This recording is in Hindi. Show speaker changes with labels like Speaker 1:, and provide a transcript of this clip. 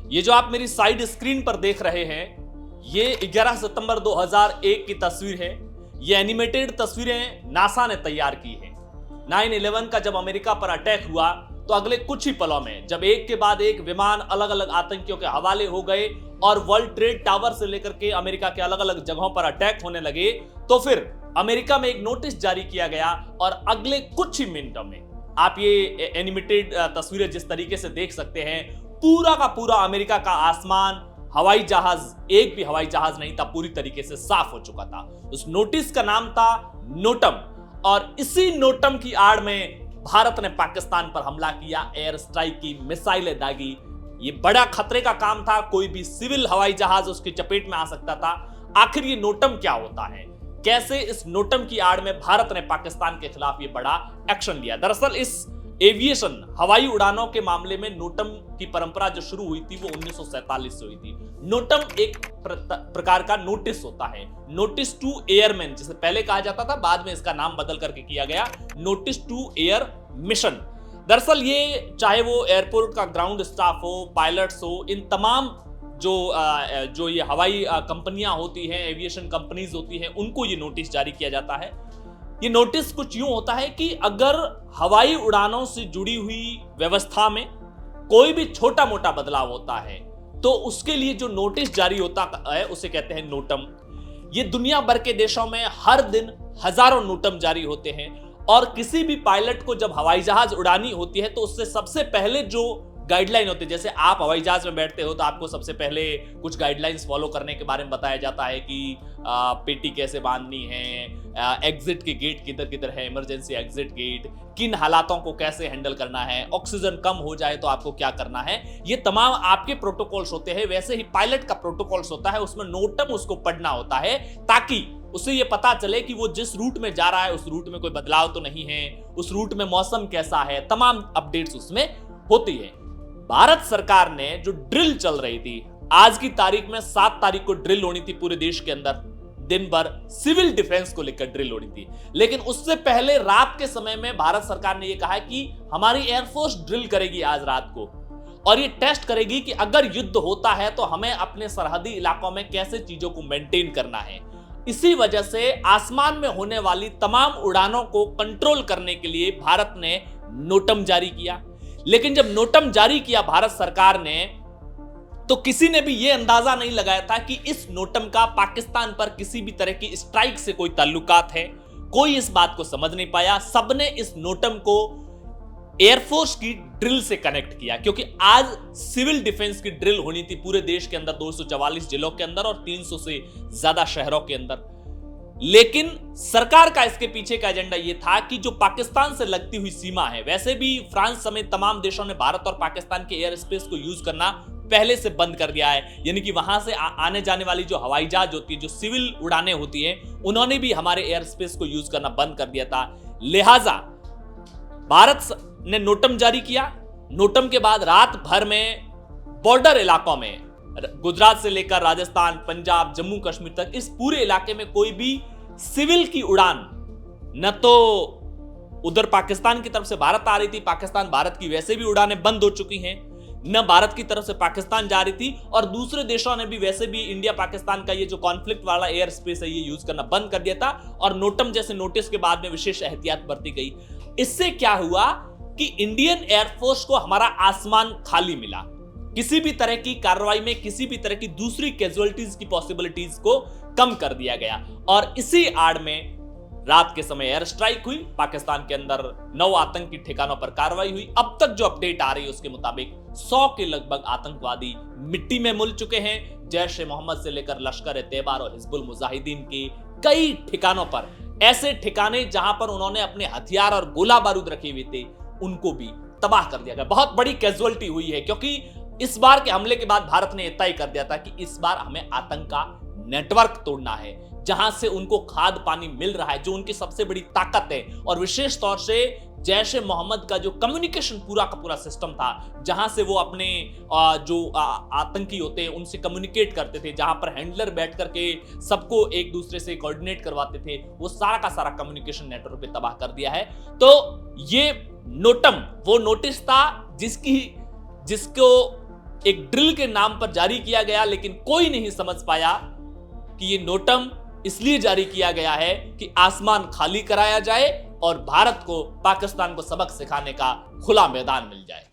Speaker 1: ये जो आप मेरी साइड स्क्रीन पर देख रहे हैं, ये 11 सितंबर 2001 की तस्वीर है। ये एनिमेटेड तस्वीरें नासा ने तैयार की है। 9/11 का जब अमेरिका पर अटैक हुआ तो अगले कुछ ही पलों में जब एक के बाद एक विमान अलग अलग आतंकियों के हवाले हो गए और वर्ल्ड ट्रेड टावर से लेकर के अमेरिका के अलग अलग जगहों पर अटैक होने लगे, तो फिर अमेरिका में एक नोटिस जारी किया गया और अगले कुछ ही मिनटों में आप ये एनिमेटेड तस्वीरें जिस तरीके से देख सकते हैं, पूरा का पूरा अमेरिका का आसमान, हवाई जहाज, एक भी हवाई जहाज नहीं था, पूरी तरीके से साफ हो चुका था। उस नोटिस का नाम था नोटम और इसी नोटम की आड़ में भारत ने पाकिस्तान पर हमला किया, एयर स्ट्राइक की, मिसाइलें दागी। ये बड़ा खतरे का काम था, कोई भी सिविल हवाई जहाज उसकी चपेट में आ सकता था। आखिर ये नोटम क्या होता है, कैसे इस नोटम की आड़ में भारत ने पाकिस्तान के खिलाफ ये बड़ा एक्शन लिया? दरअसल इस एविएशन हवाई उड़ानों के मामले में नोटम की परंपरा जो शुरू हुई थी वो 1947 से हुई थी। नोटम एक प्रकार का नोटिस होता है, नोटिस टू एयरमैन जिसे पहले कहा जाता था, बाद में इसका नाम बदल करके किया गया नोटिस टू एयर मिशन। दरअसल ये चाहे वो एयरपोर्ट का ग्राउंड स्टाफ हो, पायलट्स हो, इन तमाम जो ये हवाई कंपनियां होती हैं, एविएशन कंपनीज होती हैं, उनको ये नोटिस जारी किया जाता है। ये नोटिस कुछ यूं होता है कि अगर हवाई उड़ानों से जुड़ी हुई व्यवस्था में कोई भी छोटा मोटा बदलाव होता है तो उसके लिए जो नोटिस जारी होता है उसे कहते हैं नोटम। ये दुनिया भर के देशों में हर दिन हजारों नोटम जारी होते हैं और किसी भी पायलट को जब हवाई जहाज उड़ानी होती है तो उससे सबसे पहले जो गाइडलाइन होती है, जैसे आप हवाई जहाज में बैठते हो तो आपको सबसे पहले कुछ गाइडलाइंस फॉलो करने के बारे में बताया जाता है कि पेटी कैसे बांधनी है, एग्जिट के गेट किधर किधर है, इमरजेंसी एग्जिट गेट, किन हालातों को कैसे हैंडल करना है, ऑक्सीजन कम हो जाए तो आपको क्या करना है। ये तमाम आपके प्रोटोकॉल्स होते हैं। वैसे ही पायलट का प्रोटोकॉल्स होता है, उसमें नोटम उसको पढ़ना होता है ताकि उसे ये पता चले कि वो जिस रूट में जा रहा है उस रूट में कोई बदलाव तो नहीं है, उस रूट में मौसम कैसा है, तमाम अपडेट्स उसमें होती है। भारत सरकार ने जो ड्रिल चल रही थी, आज की तारीख में 7 तारीख को ड्रिल होनी थी पूरे देश के अंदर, दिन भर सिविल डिफेंस को लेकर ड्रिल होनी थी। लेकिन उससे पहले रात के समय में भारत सरकार ने यह कहा कि हमारी एयरफोर्स ड्रिल करेगी आज रात को और ये टेस्ट करेगी कि अगर युद्ध होता है तो हमें अपने सरहदी इलाकों में कैसे चीजों को मेंटेन करना है। इसी वजह से आसमान में होने वाली तमाम उड़ानों को कंट्रोल करने के लिए भारत ने नोटम जारी किया। लेकिन जब नोटम जारी किया भारत सरकार ने तो किसी ने भी यह अंदाजा नहीं लगाया था कि इस नोटम का पाकिस्तान पर किसी भी तरह की स्ट्राइक से कोई ताल्लुकात है। कोई इस बात को समझ नहीं पाया। सबने इस नोटम को एयरफोर्स की ड्रिल से कनेक्ट किया क्योंकि आज सिविल डिफेंस की ड्रिल होनी थी पूरे देश के अंदर, 244 जिलों के अंदर और 300 से ज्यादा शहरों के अंदर। लेकिन सरकार का इसके पीछे का एजेंडा यह था कि जो पाकिस्तान से लगती हुई सीमा है, वैसे भी फ्रांस समेत तमाम देशों ने भारत और पाकिस्तान के एयर स्पेस को यूज करना पहले से बंद कर दिया है। यानी कि वहां से आने जाने वाली जो हवाई जहाज होती है, जो सिविल उड़ानें होती हैं, उन्होंने भी हमारे एयर स्पेस को यूज करना बंद कर दिया था। लिहाजा भारत ने नोटम जारी किया। नोटम के बाद रात भर में बॉर्डर इलाकों में, गुजरात से लेकर राजस्थान, पंजाब, जम्मू कश्मीर तक, इस पूरे इलाके में कोई भी सिविल की उड़ान, न तो उधर पाकिस्तान की तरफ से भारत आ रही थी, पाकिस्तान भारत की वैसे भी उड़ानें बंद हो चुकी हैं, न भारत की तरफ से पाकिस्तान जा रही थी और दूसरे देशों ने भी वैसे भी इंडिया पाकिस्तान का ये जो कॉन्फ्लिक्ट वाला एयर स्पेस है ये यूज करना बंद कर दिया था और नोटम जैसे नोटिस के बाद में विशेष एहतियात बरती गई। इससे क्या हुआ कि इंडियन एयरफोर्स को हमारा आसमान खाली मिला। किसी भी तरह की कार्रवाई में किसी भी तरह की दूसरी कैजुअलिटीज की पॉसिबिलिटीज को कम कर दिया गया और इसी आड़ में रात के समय एयर स्ट्राइक हुई। पाकिस्तान के अंदर 9 आतंकी ठिकानों पर कार्रवाई हुई। अब तक जो अपडेट आ रही है उसके मुताबिक 100 के लगभग आतंकवादी मिट्टी में मिल चुके हैं। जैश ए मोहम्मद से लेकर लश्कर ए तैयबा और हिजबुल मुजाहिदीन के कई ठिकानों पर, ऐसे ठिकाने जहां पर उन्होंने अपने हथियार और गोला बारूद रखे हुए थे, उनको भी तबाह कर दिया गया। बहुत बड़ी कैजुअलिटी हुई है क्योंकि इस बार के हमले के बाद भारत ने तय कर दिया था कि इस बार हमें आतंक का नेटवर्क तोड़ना है, जहां से उनको खाद पानी मिल रहा है, जो उनकी सबसे बड़ी ताकत है। और विशेष तौर से जैश ए मोहम्मद का जो कम्युनिकेशन पूरा का पूरा सिस्टम था, जहां से वो अपने जो आतंकी होते हैं उनसे कम्युनिकेट करते थे, जहां पर हैंडलर बैठ करके सबको एक दूसरे से कोऑर्डिनेट करवाते थे, वो सारा का सारा कम्युनिकेशन नेटवर्क पे तबाह कर दिया है। तो ये नोटम वो नोटिस था जिसको एक ड्रिल के नाम पर जारी किया गया, लेकिन कोई नहीं समझ पाया कि ये नोटम इसलिए जारी किया गया है कि आसमान खाली कराया जाए और भारत को पाकिस्तान को सबक सिखाने का खुला मैदान मिल जाए।